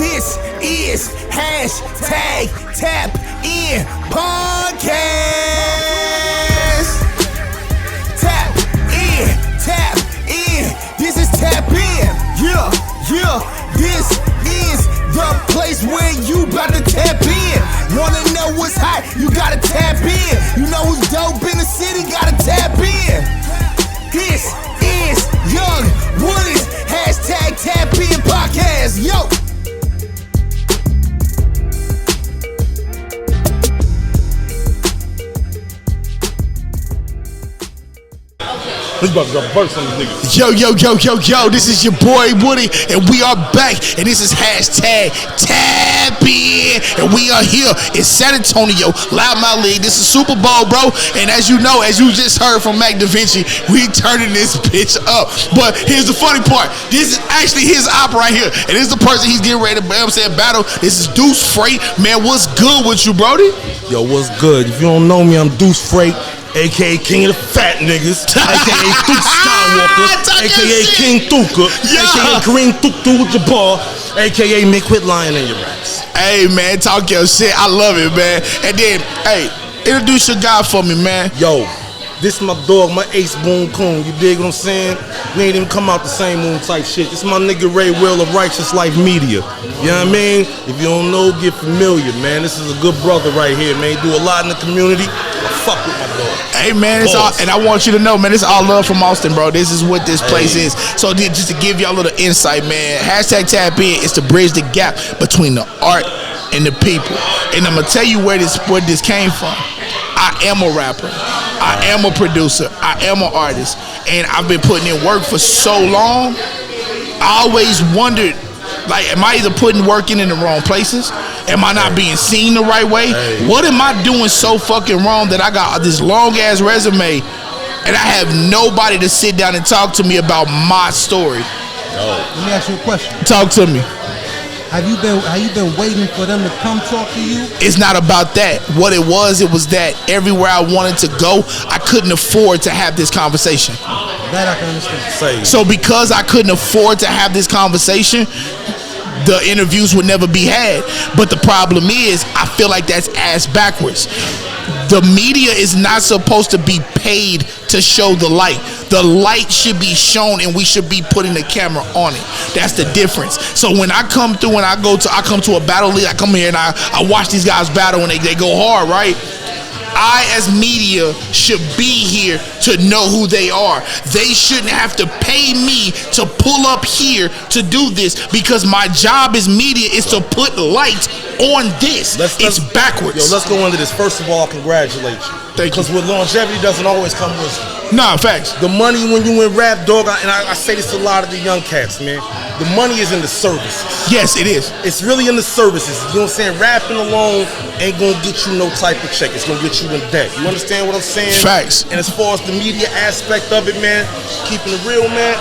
This is hashtag Tap In Podcast. Tap in. This is Tap In. Yeah. This is the place where you about to tap in. Wanna know what's hot? You gotta tap in. You know who's dope in the city? Gotta tap in. This is Young Woody's hashtag Tap In Podcast. Yo. He's about to drop a verse on these niggas. Yo, this is your boy Woody, and we are back, and this is hashtag Tap In, and we are here in San Antonio, Loudmouth League. This is Super Bowl, bro, and as you know, as you just heard from Mac Da Vinci, we turning this bitch up. But here's the funny part. This is actually his op right here, and this is the person he's getting ready to, battle. This is Deuce Freight. Man, what's good with you, Brody? Yo, what's good? If you don't know me, I'm Deuce Freight, a.k.a. King of the Fat Niggas, a.k.a. Duke Skywalker, a.k.a. King Thuka, a.k.a. Kareem Abdul-Jabbar, a.k.a. Mick Quit Lying in your raps. Hey, man, talk your shit. I love it, man. And then, hey, introduce your guy for me, man. Yo, this is my dog, my ace Boone Coon. You dig what I'm saying? We ain't even come out the same moon type shit. This is my nigga Ray Will of Righteous Life Media. You know what I mean? If you don't know, get familiar, man. This is a good brother right here, man. He do a lot in the community. I fuck with my dog. Hey, man, it's all, and I want you to know, man, it's all love from Austin, bro. This is what this place is. So just to give y'all a little insight, man, hashtag Tap In is to bridge the gap between the art and the people. And I'm going to tell you where this came from. I am a rapper. I am a producer. I am an artist. And I've been putting in work for so long. I always wondered, like, am I either putting work in the wrong places? Am I not being seen the right way? What am I doing so fucking wrong that I got this long ass resume and I have nobody to sit down and talk to me about my story? Let me ask you a question. Talk to me. Have you been waiting for them to come talk to you? It's not about that. What it was that everywhere I wanted to go, I couldn't afford to have this conversation. That I can understand. So because I couldn't afford to have this conversation, the interviews would never be had. But the problem is, I feel like that's ass backwards. The media is not supposed to be paid to show the light. The light should be shown, and we should be putting the camera on it. That's the difference. So when I come through and I come to a battle league, I come here and I watch these guys battle and they go hard, right? I, as media, should be here to know who they are. They shouldn't have to pay me to pull up here to do this, because my job as media is to put light on this. It's backwards. Yo, let's go into this. First of all, I congratulate you. Thank you. Because with longevity doesn't always come wisdom. Nah, facts. The money when you in rap, dog, and I say this to a lot of the young cats, man. The money is in the services. Yes, it is. It's really in the services. You know what I'm saying? Rapping alone ain't gonna get you no type of check. It's gonna get you in debt. You understand what I'm saying? Facts. And as far as the media aspect of it, man, keeping it real, man,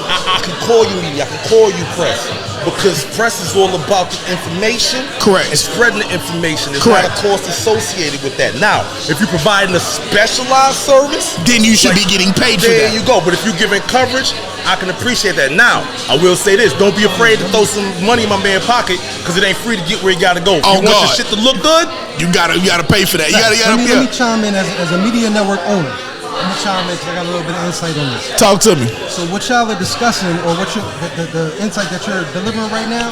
I can call you media, I can call you press. Because press is all about the information. Correct. And spreading the information. There's Correct. not a cost associated with that. Now, if you're providing a specialized service, then you should be getting paid for that. There you go. But if you're giving coverage, I can appreciate that. Now, I will say this. Don't be afraid to throw some money in my man's pocket, because it ain't free to get where you gotta go. Oh, you want your shit to look good? You gotta pay for that. You gotta let me chime in as a media network owner. Let me chime in because I got a little bit of insight on this. Talk to me. So what y'all are discussing, or what the insight that you're delivering right now,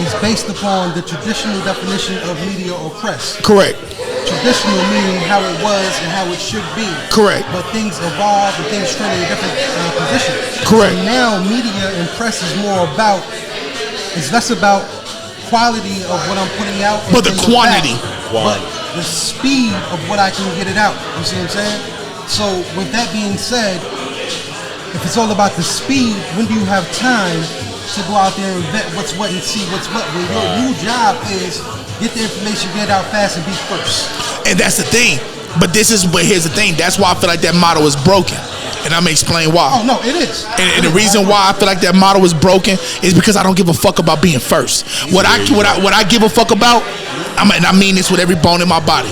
is based upon the traditional definition of media or press. Correct. Traditional meaning how it was and how it should be. Correct. But things evolve and things trend in different positions. Correct. So now media and press is less about quality of what I'm putting out, but the quantity. But the speed of what I can get it out. You see what I'm saying? So with that being said, if it's all about the speed, when do you have time to go out there and vet what's what and see what's what? When your new job is get the information, get it out fast, and be first. And that's the thing. But here's the thing. That's why I feel like that model is broken. And I'm gonna explain why. Oh no, it is. And the reason why I feel like that model is broken is because I don't give a fuck about being first. What I give a fuck about, and I mean this with every bone in my body.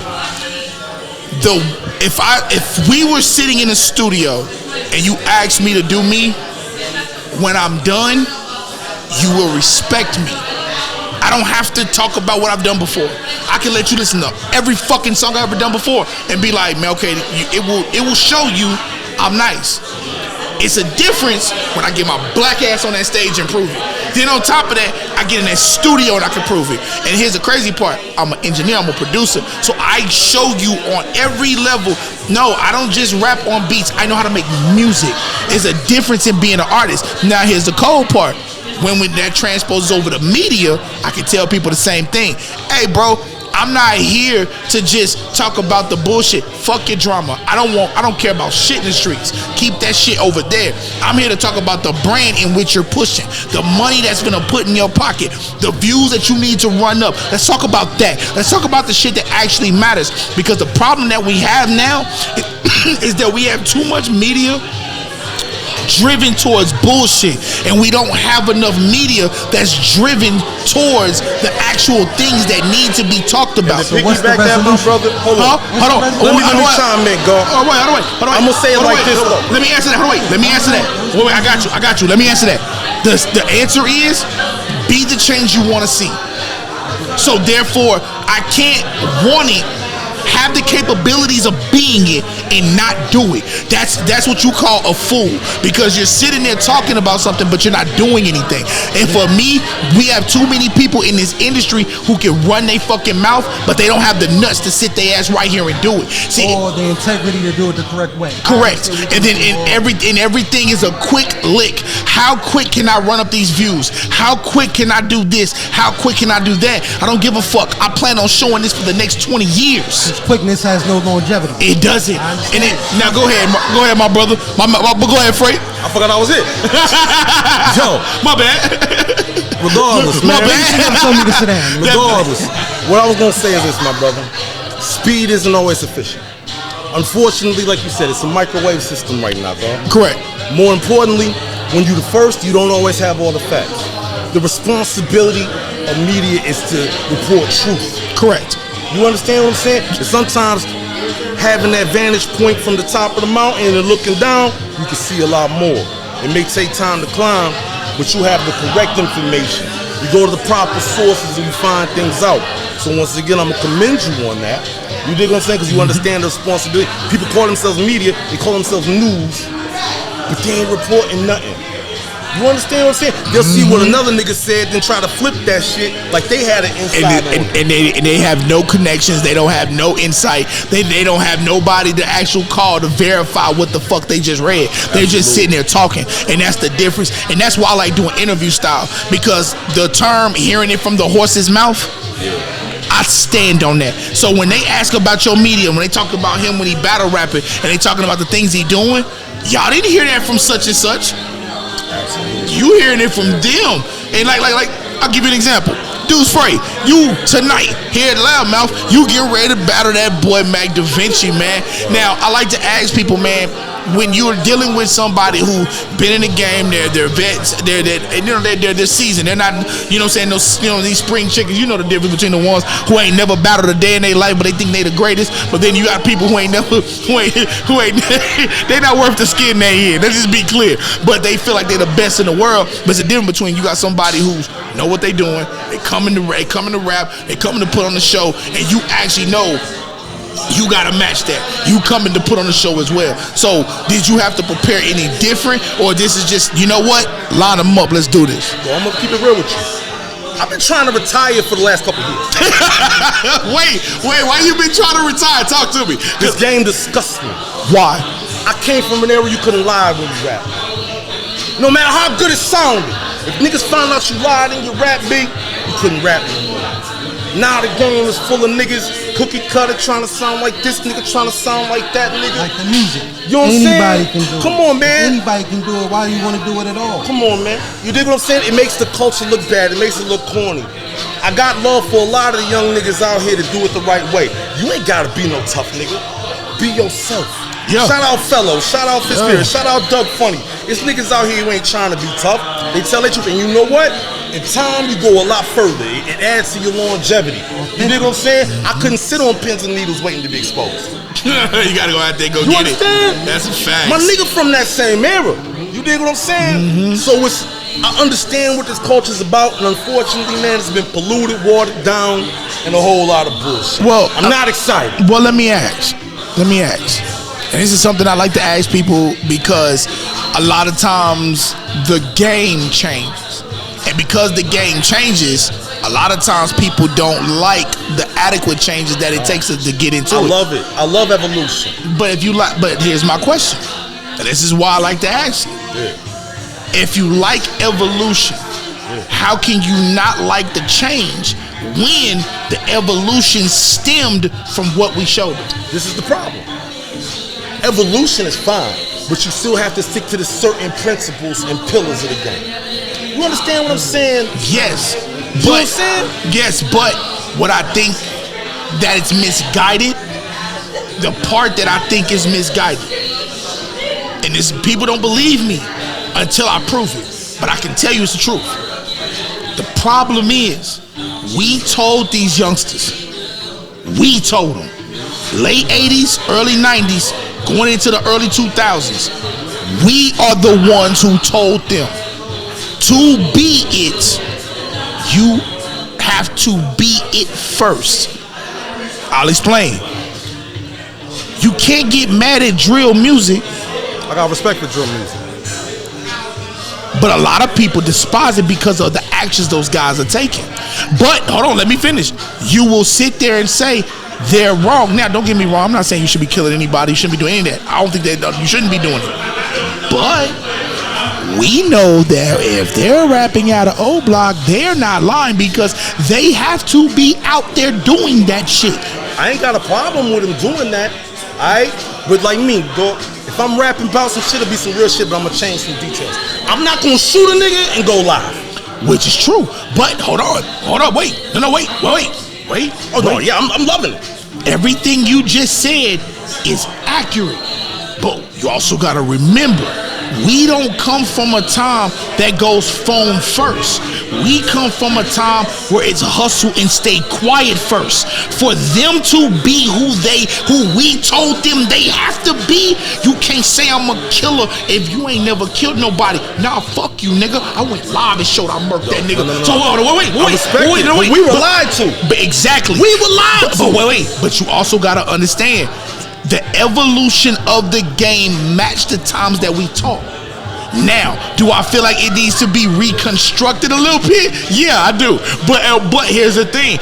If we were sitting in a studio and you asked me to do me, when I'm done, you will respect me. I don't have to talk about what I've done before. I can let you listen to every fucking song I've ever done before and be like, man, okay, it will show you I'm nice. It's a difference when I get my black ass on that stage and prove it. Then on top of that, I get in that studio and I can prove it. And here's the crazy part. I'm an engineer, I'm a producer. So I show you on every level. No, I don't just rap on beats. I know how to make music. There's a difference in being an artist. Now here's the cold part. When that transposes over to media, I can tell people the same thing. Hey, bro, I'm not here to just talk about the bullshit. Fuck your drama. I don't care about shit in the streets. Keep that shit over there. I'm here to talk about the brand in which you're pushing, the money that's gonna put in your pocket, the views that you need to run up. Let's talk about that. Let's talk about the shit that actually matters. Because the problem that we have now is that we have too much media driven towards bullshit, and we don't have enough media that's driven towards the actual things that need to be talked about. So what's the resolution? Brother, hold on. Let me chime in, go. Hold on. I'm gonna say it like this though. Let me answer that. Let me answer that. Wait, I got you. Let me answer that. The answer is be the change you want to see. So therefore, I can't want it, have the capabilities of being it and not do it. That's what you call a fool, because you're sitting there talking about something but you're not doing anything. And for me, we have too many people in this industry who can run their fucking mouth, but they don't have the nuts to sit their ass right here and do it. See, or the integrity to do it the correct way. Correct. And then everything is a quick lick. How quick can I run up these views? How quick can I do this? How quick can I do that? I don't give a fuck. I plan on showing this for the next 20 years. Quickness has no longevity. It doesn't. And now go ahead, my brother. Go ahead, Frey. I forgot I was it. Yo, my bad. Regardless, man. My bad. Show me the sedan. Regardless, what I was gonna say is this, my brother. Speed isn't always sufficient. Unfortunately, like you said, it's a microwave system right now, dog. Correct. More importantly, when you're the first, you don't always have all the facts. The responsibility of media is to report truth. Correct. You understand what I'm saying? And sometimes having that vantage point from the top of the mountain and looking down, you can see a lot more. It may take time to climb, but you have the correct information. You go to the proper sources and you find things out. So once again, I'm gonna commend you on that. You dig what I'm saying? Because you understand the responsibility. People call themselves media, they call themselves news, but they ain't reporting nothing. You understand what I'm saying? They'll see what another nigga said, then try to flip that shit like they had an insight on it. And they have no connections. They don't have no insight. They don't have nobody to actually call to verify what the fuck they just read. They're just sitting there talking, and that's the difference. And that's why I like doing interview style, because the term hearing it from the horse's mouth, I stand on that. So when they ask about your media, when they talk about him when he battle rapping, and they talking about the things he doing, y'all didn't hear that from such and such. You hearing it from them. And like I'll give you an example. Deuce Frey, you tonight here at Loudmouth, you get ready to battle that boy Mac Da Vinci, man. Now I like to ask people, man, when you're dealing with somebody who been in the game, they're vets, they're this season, they're not, you know what I'm saying, these spring chickens, you know the difference between the ones who ain't never battled a day in their life, but they think they the greatest. But then you got people who ain't they're not worth the skin they in. Let's just be clear. But they feel like they're the best in the world. But it's a difference between you got somebody who's know what they doing, they coming to rap, they coming to put on the show, and you actually know you gotta match that. You coming to put on the show as well. So did you have to prepare any different, or this is just, you know what, line them up, let's do this? Well, I'm gonna keep it real with you. I've been trying to retire for the last couple years. Wait, why you been trying to retire? Talk to me. This game disgusts me. Why? I came from an era you couldn't lie when you rap. No matter how good it sounded, if niggas found out you lied in your rap beat, you couldn't rap anymore. Now the game is full of niggas cookie cutter trying to sound like this nigga, trying to sound like that nigga. Like the music. You know what I'm saying? Anybody can do it. Come on, man. Anybody can do it. Why do you want to do it at all? Come on, man. You dig what I'm saying? It makes the culture look bad. It makes it look corny. I got love for a lot of the young niggas out here to do it the right way. You ain't gotta be no tough nigga. Be yourself. Yeah. Shout out Fellow, shout out Fitzgerald, shout out Doug Funny. It's niggas out here who ain't trying to be tough. They tell the truth, and you know what? In time, you go a lot further. It adds to your longevity. You dig what I'm saying? I couldn't sit on pins and needles waiting to be exposed. You gotta go out there and go get understand? it. That's a fact. My nigga from that same era. You dig what I'm saying? So it's I understand what this culture's about, and unfortunately, man, it's been polluted, watered down, and a whole lot of bullshit. Well, I'm not excited. Well, let me ask. And this is something I like to ask people because a lot of times the game changes. And because the game changes, a lot of times people don't like the adequate changes that it takes to get into it. I love it. I love evolution. But here's my question. And this is why I like to ask you. Yeah. If you like evolution, how can you not like the change when the evolution stemmed from what we showed them? This is the problem. Evolution is fine, but you still have to stick to the certain principles and pillars of the game. You understand what I'm saying? Yes. You know what I'm saying? Yes, but what I think that it's misguided, the part that I think is misguided, and this, people don't believe me until I prove it, but I can tell you it's the truth. The problem is, we told these youngsters, late 80s, early 90s, going into the early 2000s, we are the ones who told them, to be it, you have to be it first. I'll explain. You can't get mad at drill music. I got respect for drill music. But a lot of people despise it because of the actions those guys are taking. But, hold on, let me finish. You will sit there and say, they're wrong. Now, don't get me wrong. I'm not saying you should be killing anybody. You shouldn't be doing any of that. I don't think that you shouldn't be doing it. But we know that if they're rapping out of O Block, they're not lying because they have to be out there doing that shit. I ain't got a problem with him doing that. Alright? But like me, dog, if I'm rapping about some shit, it'll be some real shit, but I'm gonna change some details. I'm not gonna shoot a nigga and go live. Which is true. But hold on, wait. Oh no, yeah, I'm loving it. Everything you just said is accurate. But you also gotta remember, we don't come from a time that goes phone first. We come from a time where it's hustle and stay quiet first. For them to be who we told them they have to be, you can't say I'm a killer if you ain't never killed nobody. Nah, fuck you, nigga. I went live and showed I murked that nigga. No. So wait. We were lied to. But exactly. We were lied to. But wait. But you also gotta understand, the evolution of the game matched the times that we taught. Now, do I feel like it needs to be reconstructed a little bit? Yeah, I do. But here's the thing.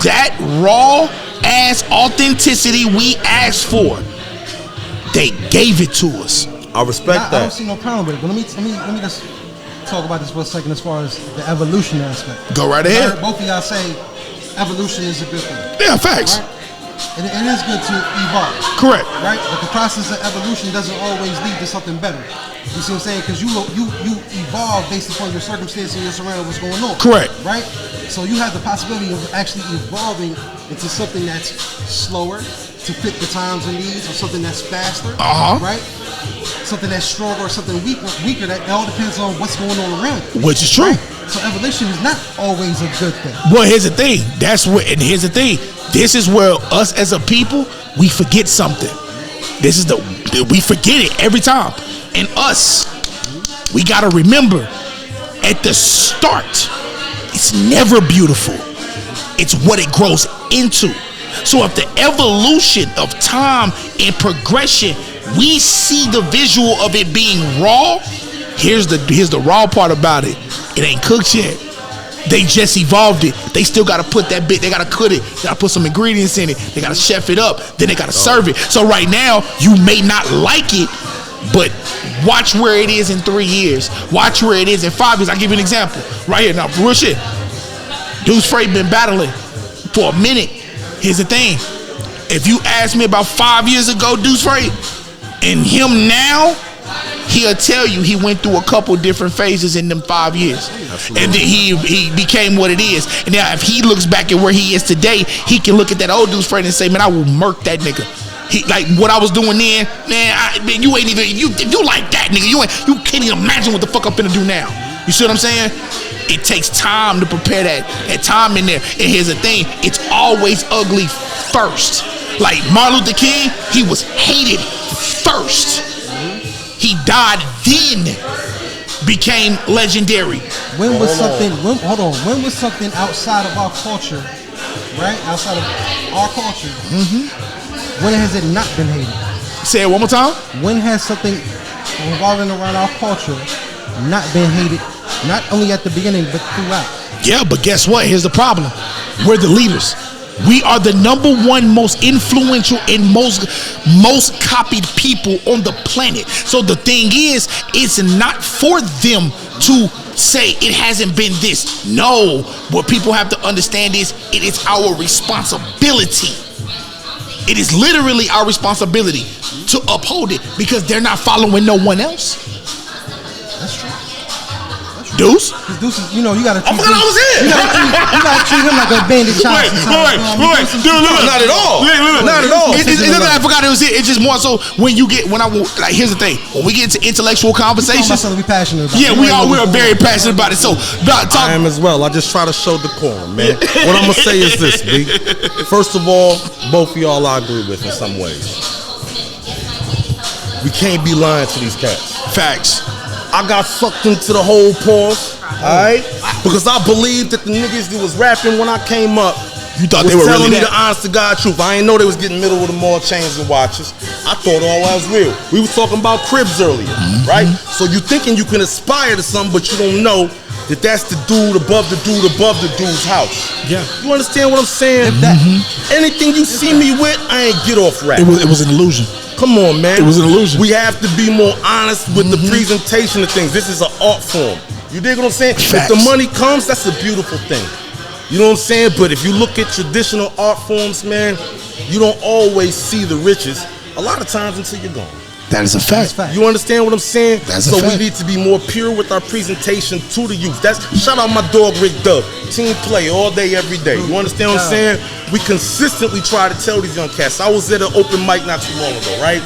That raw ass authenticity we asked for, they gave it to us. I respect that. I don't see no problem with it. But let me just talk about this for a second as far as the evolution aspect. Go right ahead. I heard both of y'all say evolution is a good thing. Yeah, facts. Right? It is good to evolve. Correct. Right? But the process of evolution doesn't always lead to something better. You see what I'm saying? Because you evolve based upon your circumstances and your surroundings, what's going on. Correct. Right? So you have the possibility of actually evolving into something that's slower to fit the times and needs, or something that's faster. Right? Something that's stronger or something weaker. That all depends on what's going on around you. Which is true. Right? So evolution is not always a good thing. Well, here's the thing. Here's the thing. This is where us as a people, we forget something. We forget it every time. And us, we gotta remember, at the start, it's never beautiful. It's what it grows into. So if the evolution of time and progression, we see the visual of it being raw, here's the raw part about it. It ain't cooked yet. They just evolved it. They still gotta put that bit, they gotta cook it, they gotta put some ingredients in it, they gotta chef it up, then they gotta serve it. So right now, you may not like it, but watch where it is in 3 years. Watch where it is in 5 years. I'll give you an example. Right here, now, real shit. Deuce Freight been battling for a minute. Here's the thing. If you ask me about 5 years ago, Deuce Freight, and him now, he'll tell you he went through a couple different phases in them 5 years. Absolutely. And then he became what it is. And now if he looks back at where he is today, he can look at that old Deuce Freight and say, man, I will murk that nigga. He, like what I was doing then, man, you ain't even, you like that nigga. You can't even imagine what the fuck I'm finna do now. You see what I'm saying? It takes time to prepare that time in there. And here's the thing, it's always ugly first. Like Martin Luther King, he was hated first. He died then. became legendary. When was something? Hold on. When was something outside of our culture, right? Outside of our culture. When has it not been hated? Say it one more time. When has something revolving around our culture not been hated? Not only at the beginning, but throughout. Yeah, but guess what? Here's the problem. We're the leaders. We are the #1 most influential and most copied people on the planet. So the thing is, it's not for them to say it hasn't been this. No, what people have to understand is it is our responsibility. It is literally our responsibility to uphold it because they're not following no one else. That's true. Deuce? Because Deuce is, you gotta treat I forgot I was here. You gotta treat him like a bandit child. Wait. Dude, look. Not at all. Not at all. It's not that I forgot it was it. It's just more so here's the thing. When we get into intellectual conversations, We passionate about yeah, we are very passionate about it. So, I am as well. I just try to show decorum, man. What I'm gonna say is this, B. First of all, both of y'all I agree with in some ways. We can't be lying to these cats. Facts. I got sucked into the whole pause, alright? Because I believed that the niggas that was rapping when I came up You thought was they were telling really me the honest to God truth. I ain't know they was getting middle with the mall chains and watches. I thought all that was real. We was talking about cribs earlier, right? So you thinking you can aspire to something, but you don't know that that's the dude above the dude's house. Yeah. You understand what I'm saying? Anything you see me with, I ain't get off rap. It was an illusion. Come on, man. It was an illusion. We have to be more honest with the presentation of things. This is an art form. You dig what I'm saying? Facts. If the money comes, that's a beautiful thing. You know what I'm saying? But if you look at traditional art forms, man, you don't always see the riches a lot of times until you're gone. That is a fact. You understand what I'm saying? That's a so fact. we need to be more pure with our presentation to the youth. That's shout out my dog Rick Dub. Team play all day, every day. You understand what I'm saying? We consistently try to tell these young cats. I was at an open mic not too long ago, right?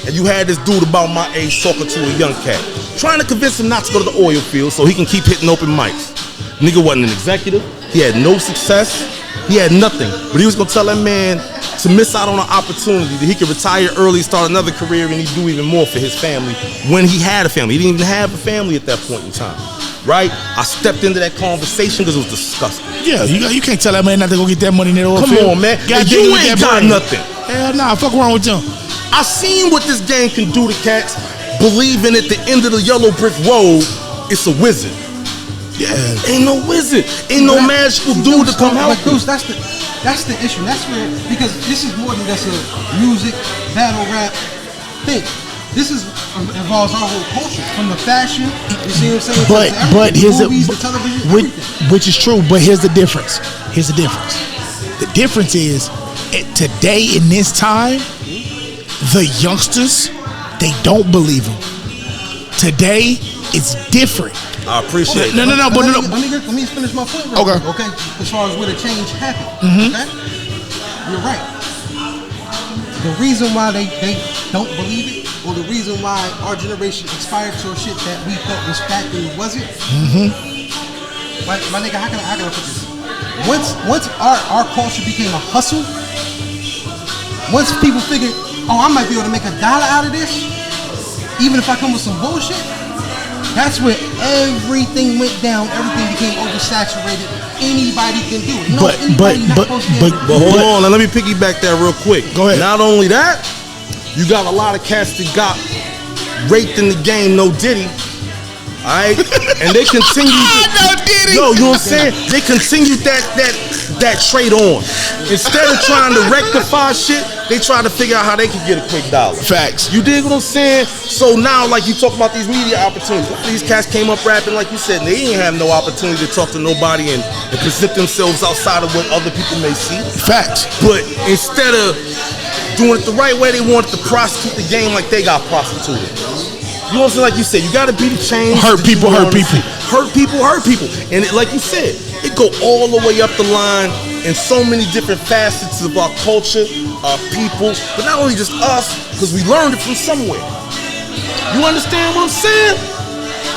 And you had this dude about my age talking to a young cat, trying to convince him not to go to the oil field so he can keep hitting open mics. Nigga wasn't an executive. He had no success. He had nothing. But he was gonna tell that man to miss out on an opportunity that he could retire early, start another career, and he'd do even more for his family when he had a family. He didn't even have a family at that point in time, right? I stepped into that conversation because it was disgusting. Yeah, you can't tell that man not to go get that money in that oil Come field. on, man. God, You ain't got nothing. Hell nah, fuck wrong with them. I seen what this game can do to cats, believing at the end of the yellow brick road, it's a wizard. Yeah. Ain't no wizard. Ain't no magical dude to come help you. Deuce, that's the issue. That's where, because this is more than just a music, battle rap thing. This involves our whole culture, from the fashion, you see what I'm saying? But here's the movies, the television, everything. which is true, but here's the difference. Here's the difference. The difference is today in this time, the youngsters, they don't believe him. Today, it's different. I appreciate it. No. Let me finish my point. Okay. Okay. As far as where the change happened. Okay. You're right. The reason why they don't believe it, or the reason why our generation aspired to shit that we thought was fact and it wasn't. My nigga, how can I put this? Once our culture became a hustle, once people figured, oh, I might be able to make $1 out of this, even if I come with some bullshit. That's where everything went down. Everything became oversaturated. Anybody can do it. But hold on, now let me piggyback that real quick. Go ahead. Not only that, you got a lot of cats that got raped in the game, no Diddy. Alright? And they continue No Diddy. Yo, you know what I'm saying? They continue that trait on. Instead of trying to rectify shit, they try to figure out how they can get a quick dollar. Facts. You dig what I'm saying? So now, like you talk about these media opportunities, these cats came up rapping like you said, and they didn't have no opportunity to talk to nobody and present themselves outside of what other people may see. Facts. But instead of doing it the right way, they wanted to prostitute the game like they got prostituted. You know what I'm saying? Like you said, you gotta be the change. Hurt people. Hurt people. And like you said, it go all the way up the line in so many different facets of our culture, our people, but not only just us, because we learned it from somewhere. You understand what I'm saying?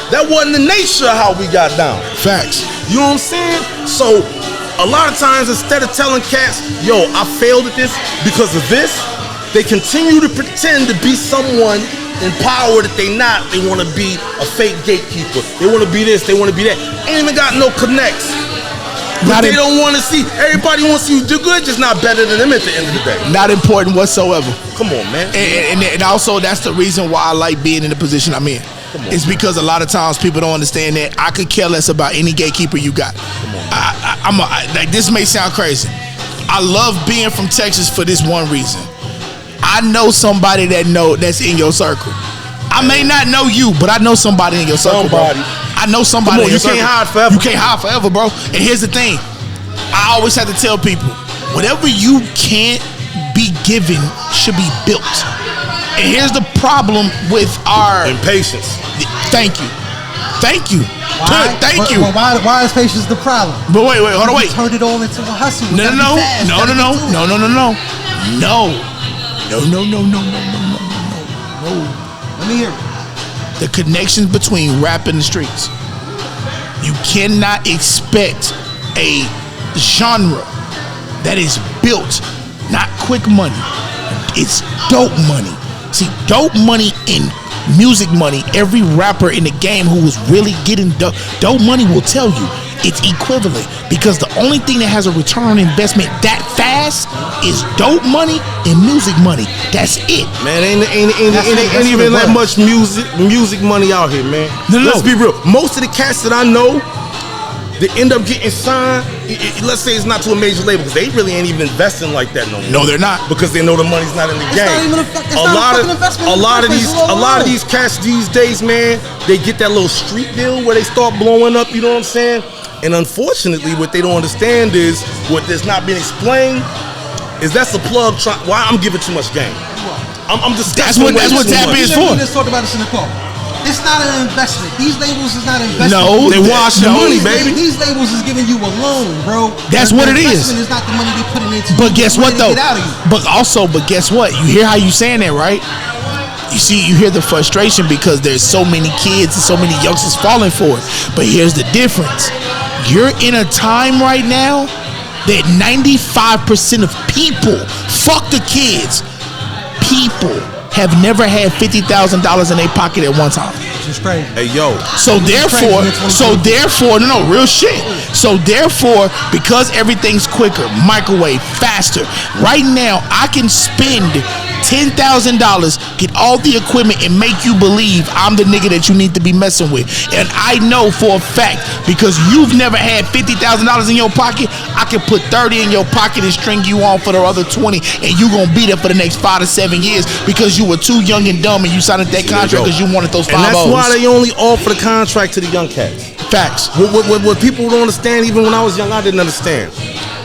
That wasn't the nature of how we got down. Facts. You know what I'm saying? So a lot of times, instead of telling cats, yo, I failed at this because of this, they continue to pretend to be someone in power that they not. They want to be a fake gatekeeper. They want to be this. They want to be that. Ain't even got no connects. But they don't want to see. Everybody wants to see you do good, just not better than them at the end of the day. Not important whatsoever. Come on, man. And also that's the reason why I like being in the position I'm in. It's because a lot of times people don't understand that I could care less about any gatekeeper you got. Like this may sound crazy. I love being from Texas for this one reason. I know somebody that's in your circle. I may not know you, but I know somebody in your circle, bro. I know somebody in your circle. You can't hide forever. You can't hide forever, bro. And here's the thing. I always have to tell people, whatever you can't be given should be built. And here's the problem with our impatience. Thank you. Thank you. Why? Thank you. Why is patience the problem? But wait, hold on, wait. Turned it all into a hustle. No. Let me hear it. The connections between rap and the streets. You cannot expect a genre that is built, not quick money. It's dope money. See, dope money and music money, every rapper in the game who was really getting dope money will tell you it's equivalent, because the only thing that has a return on investment that fast is dope money and music money. That's it. Man, ain't even that much music money out here, man. Let's be real. Most of the cats that I know, they end up getting signed. Let's say it's not to a major label, because they really ain't even investing like that no more. No, they're not, because they know the money's not in the game. A lot of these cats these days, man, they get that little street deal where they start blowing up. You know what I'm saying? And unfortunately, what they don't understand is what that's not being explained is that's a plug. Why I'm giving too much game. I'm discussing. That's what Tapin is for. Let's talk about this in the car. It's not an investment. These labels is not investment. No, they wash the money, baby. These labels is giving you a loan, bro. That's what it is. Investment is not the money they putting into. But guess what though? But guess what? You hear how you saying that, right? You see, you hear the frustration because there's so many kids and so many youngsters falling for it. But here's the difference. You're in a time right now that 95% of people, fuck the kids, people have never had $50,000 in their pocket at one time. It's crazy. Hey, yo. So therefore, no, real shit. So therefore, because everything's quicker, microwave, faster, right now I can spend $10,000, get all the equipment, and make you believe I'm the nigga that you need to be messing with. And I know for a fact, because you've never had $50,000 in your pocket, I can put 30 in your pocket and string you on for the other 20, and you gonna be there for the next 5 to 7 years because you were too young and dumb and you signed that contract because you wanted those 5 And that's why they only offer the contract to the young cats. Facts. What people don't understand, even when I was young, I didn't understand.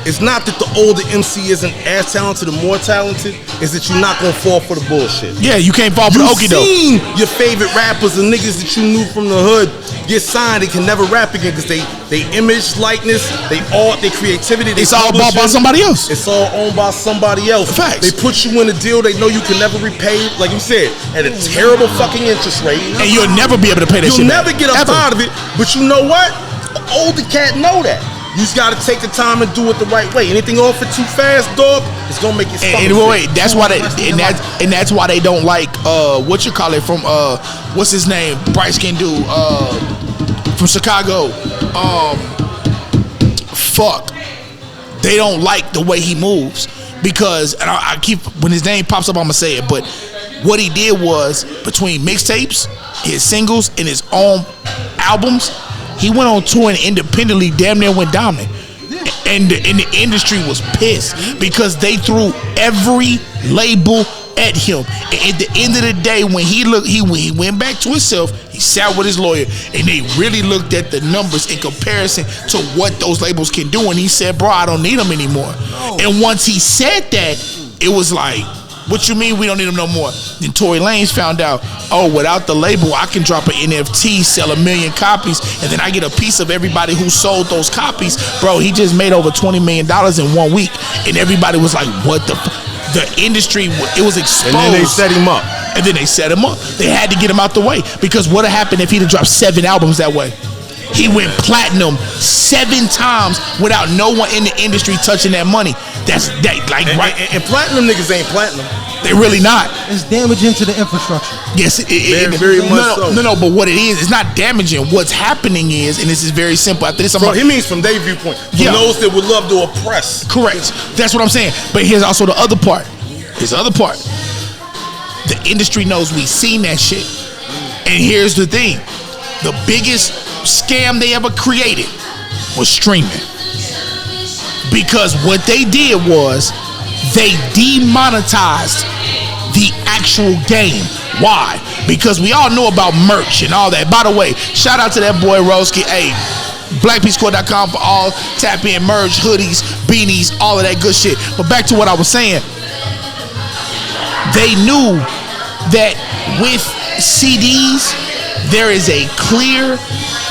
It's not that the older MC isn't as talented or more talented, it's that you're not gonna fall for the bullshit. Yeah, you can't fall for the okie doke. You've seen your favorite rappers and niggas that you knew from the hood get signed, they can never rap again because they image, likeness, they art, their creativity. It's all bought by somebody else. It's all owned by somebody else. Facts. They put you in a deal they know you can never repay, like you said, at a terrible fucking interest rate. And you'll never be able to pay that shit. You'll never get up out of it, but you know what? The older cat know that. You just gotta take the time and do it the right way. Anything offered too fast, dog, it's gonna make it. And wait, that's why that's why they don't like what you call it from what's his name, bright skin dude from Chicago. They don't like the way he moves because, and I keep, when his name pops up, I'm gonna say it, but what he did was between mixtapes, his singles, and his own albums, he went on tour and independently damn near went dominant. And the industry was pissed because they threw every label at him. And at the end of the day, when he went back to himself, he sat with his lawyer and they really looked at the numbers in comparison to what those labels can do. And he said, bro, I don't need them anymore. No. And once he said that, it was like, what you mean we don't need them no more? Then Tory Lanez found out, oh, without the label, I can drop an NFT, sell 1 million copies, and then I get a piece of everybody who sold those copies. Bro, he just made over $20 million in 1 week. And everybody was like, what the industry, it was exposed. And then they set him up. They had to get him out the way. Because what would have happened if he'd have dropped 7 albums that way? He went platinum 7 times without no one in the industry touching that money. That's that, like, and platinum niggas ain't platinum. They really not. It's damaging to the infrastructure. Yes, very much so. No, but what it is, it's not damaging. What's happening is, and this is very simple. After this, He means from their viewpoint. From those that would love to oppress. Correct. That's what I'm saying. But here's also the other part. The industry knows we seen that shit. And here's the thing. The biggest scam they ever created was streaming. Because what they did was they demonetized the actual game. Why? Because we all know about merch and all that. By the way, shout out to that boy Roski. Hey, blackpeacecore.com for all Tapin merch, hoodies, beanies, all of that good shit. But back to what I was saying. They knew that with CDs, there is a clear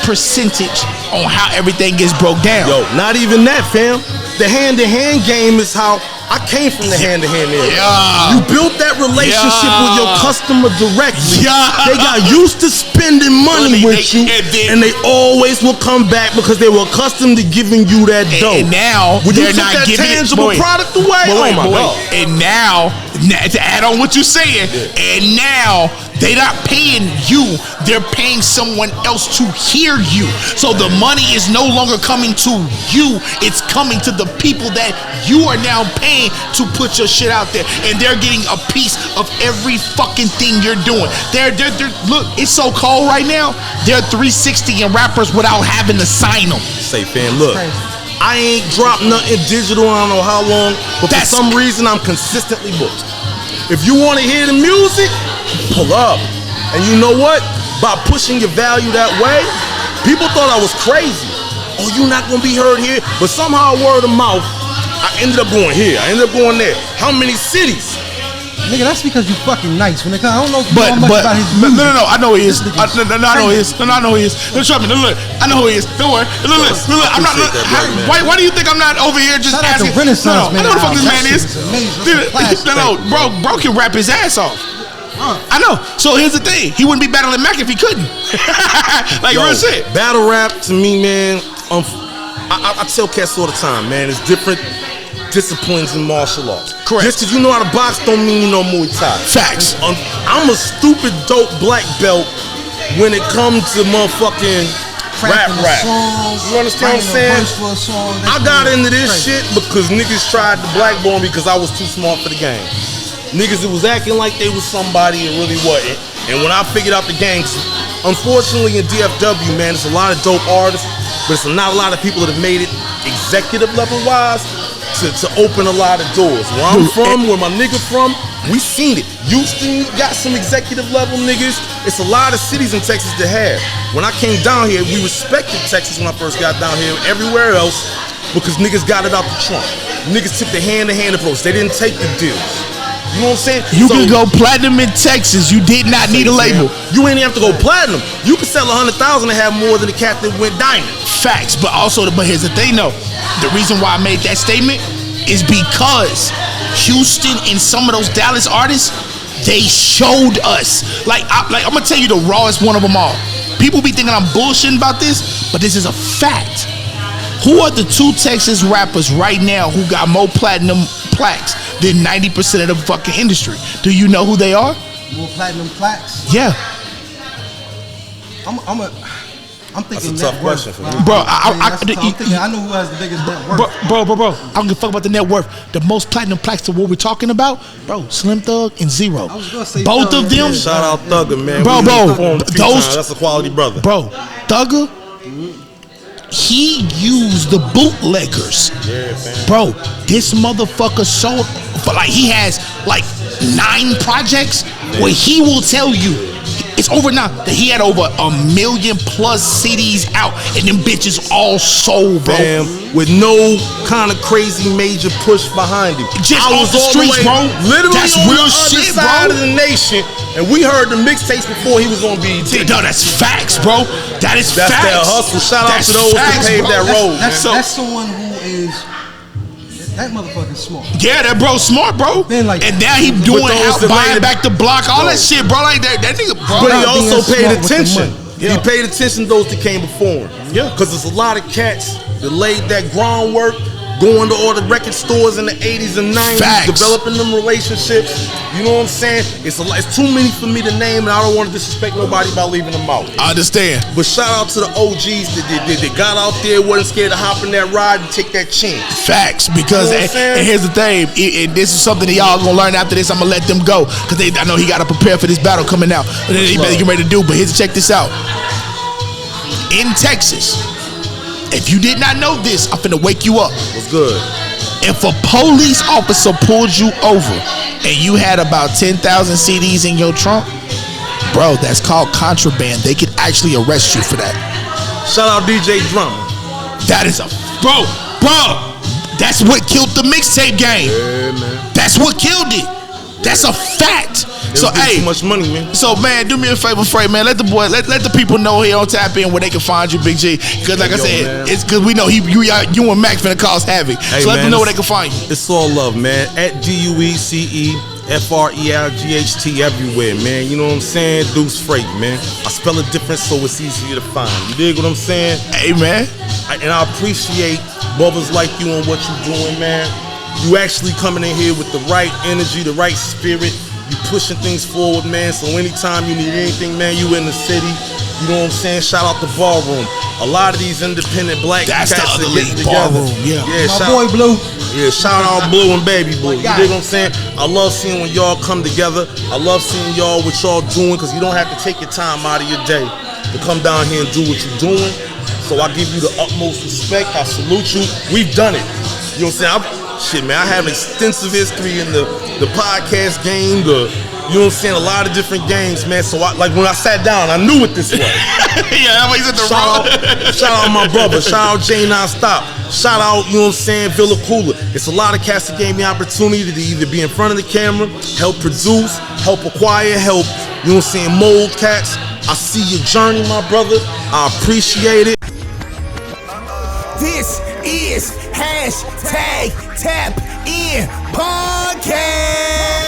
percentage on how everything gets broke down. Yo, not even that, fam. The hand-to-hand game is how I came from the hand-to-hand area. Yeah. You built that relationship with your customer directly. Yeah. They got used to spending money with you, and they always will come back because they were accustomed to giving you that dough. And now when you they're took not that giving tangible product away, oh my God. And now, to add on what you're saying, and now they're not paying you, they're paying someone else to hear you. So the money is no longer coming to you, it's coming to the people that you are now paying to put your shit out there, and they're getting a piece of every fucking thing you're doing. They're look, it's so cold right now. They're 360 and rappers without having to sign them. Say, fam, look, I ain't dropped nothing digital. I don't know how long, but for some reason I'm consistently booked. If you want to hear the music, pull up. And you know what? By pushing your value that way, people thought I was crazy. Oh, you're not gonna be heard here, but somehow word of mouth, I ended up going here. I ended up going there. How many cities? Nigga, that's because you fucking nice. When it comes, I don't know much about his music. No, I know he is. I know he is. I know he is. Trust me. Look, I know who he is. Don't worry. Look. I'm not. Why do you think I'm not over here just asking? Renaissance, I know who the fuck this man is. Bro can rap his ass off. I know. So here's the thing. He wouldn't be battling Mac if he couldn't. Like real shit. Battle rap to me, man. I tell cats all the time, man. It's different disciplines in martial arts. Correct. Just because you know how to box don't mean you know Muay Thai. Facts. I'm a stupid dope black belt when it comes to motherfucking rap. You understand what I'm saying? I got into this shit because niggas tried to blackball me because I was too smart for the game. Niggas that was acting like they was somebody and really wasn't. And when I figured out the game, unfortunately in DFW, man, there's a lot of dope artists, but it's not a lot of people that have made it executive level wise to open a lot of doors. Where I'm from, where my nigga from, we seen it. Houston got some executive level niggas. It's a lot of cities in Texas that have. When I came down here, we respected Texas when I first got down here. Everywhere else, because niggas got it out the trunk. Niggas took the hand-to-hand approach. They didn't take the deals. You know what I'm saying? You can go platinum in Texas. You did not need a label. You ain't have to go platinum. You can sell 100,000 and have more than the cat that went diamond. Facts, but here's the thing though. The reason why I made that statement is because Houston and some of those Dallas artists, they showed us. Like I'm gonna tell you the rawest one of them all. People be thinking I'm bullshitting about this, but this is a fact. Who are the two Texas rappers right now who got more platinum plaques than 90% of the fucking industry? Do you know who they are? More platinum plaques? Yeah. I'm thinking that's a tough question for me. Bro, I know who has the biggest net worth. Bro. I don't give a fuck about the net worth. The most platinum plaques to what we're talking about, bro, Slim Thug and Zero. I was gonna say both of them. Shout out Thugger, man. Bro, that's a quality brother. Bro, Thugger, he used the bootleggers. Yeah, fam. Bro, this motherfucker sold, like he has like 9 projects where he will tell you, it's over now, that he had over 1 million plus CDs out, and them bitches all sold, bro. Bam, with no kind of crazy major push behind him. Just off the streets, bro. Literally that's on real the other shit, side bro. of the nation, and we heard the mixtapes before he was on BET. No, that's facts, bro. That's facts. That's their hustle. Shout out to those that paved that road. That's someone who is. That motherfucker's smart. Yeah, that bro's smart, bro. Like, and now he doing out, buying back the block, all that shit, bro. Like that nigga, bro. But he also paid attention. Yeah. He paid attention to those that came before him. Yeah. Because there's a lot of cats that laid that groundwork going to all the record stores in the 80s and 90s, Facts. developing them relationships. You know what I'm saying? It's too many for me to name, and I don't want to disrespect nobody by leaving them out. I understand. But shout out to the OGs that got out there, wasn't scared to hop in that ride and take that chance. Facts, because You know what I'm saying? and here's the thing, and this is something that y'all gonna learn after this. I'm gonna let them go because I know he got to prepare for this battle coming out. And then he better get ready to do. But check this out. In Texas, if you did not know this, I'm finna wake you up. What's good? If a police officer pulled you over and you had about 10,000 CDs in your trunk, bro, that's called contraband. They could actually arrest you for that. Shout out DJ Drummer. That is bro. That's what killed the mixtape game. Yeah, man. That's what killed it. That's a fact. So hey, too much money, man. So man, do me a favor, Frey, man. Let the people know here on Tap In where they can find you, Big G. Because like I said, man. it's because we know you and Mac finna cause havoc. Hey, so let man, them know where they can find you. It's all love, man. At DUECEFREIGHT everywhere, man. You know what I'm saying? Deuce Freight, man. I spell it different so it's easier to find. You dig what I'm saying? Hey, man. And I appreciate brothers like you and what you doing, man. You actually coming in here with the right energy, the right spirit. You pushing things forward, man. So anytime you need anything, man, you in the city. You know what I'm saying? Shout out the Ballroom. A lot of these independent black That's cats the are other getting league, together. Ballroom, yeah. My boy Blue. Yeah, shout out Blue and Baby Blue. You dig what I'm saying? I love seeing when y'all come together. I love seeing y'all what y'all doing, because you don't have to take your time out of your day to come down here and do what you're doing. So I give you the utmost respect. I salute you. We've done it. You know what I'm saying? Shit, man, I have extensive history in the podcast game, you know what I'm saying, a lot of different games, man. So like when I sat down, I knew what this was. Yeah, he's at the Shout out my brother. Shout out J Non-Stop. Shout out, you know what I'm saying, Villa Cooler. It's a lot of cats that gave me opportunity to either be in front of the camera, help produce, help acquire, help, you know what I'm saying, mold cats. I see your journey, my brother. I appreciate it. This is #TapIn Podcast.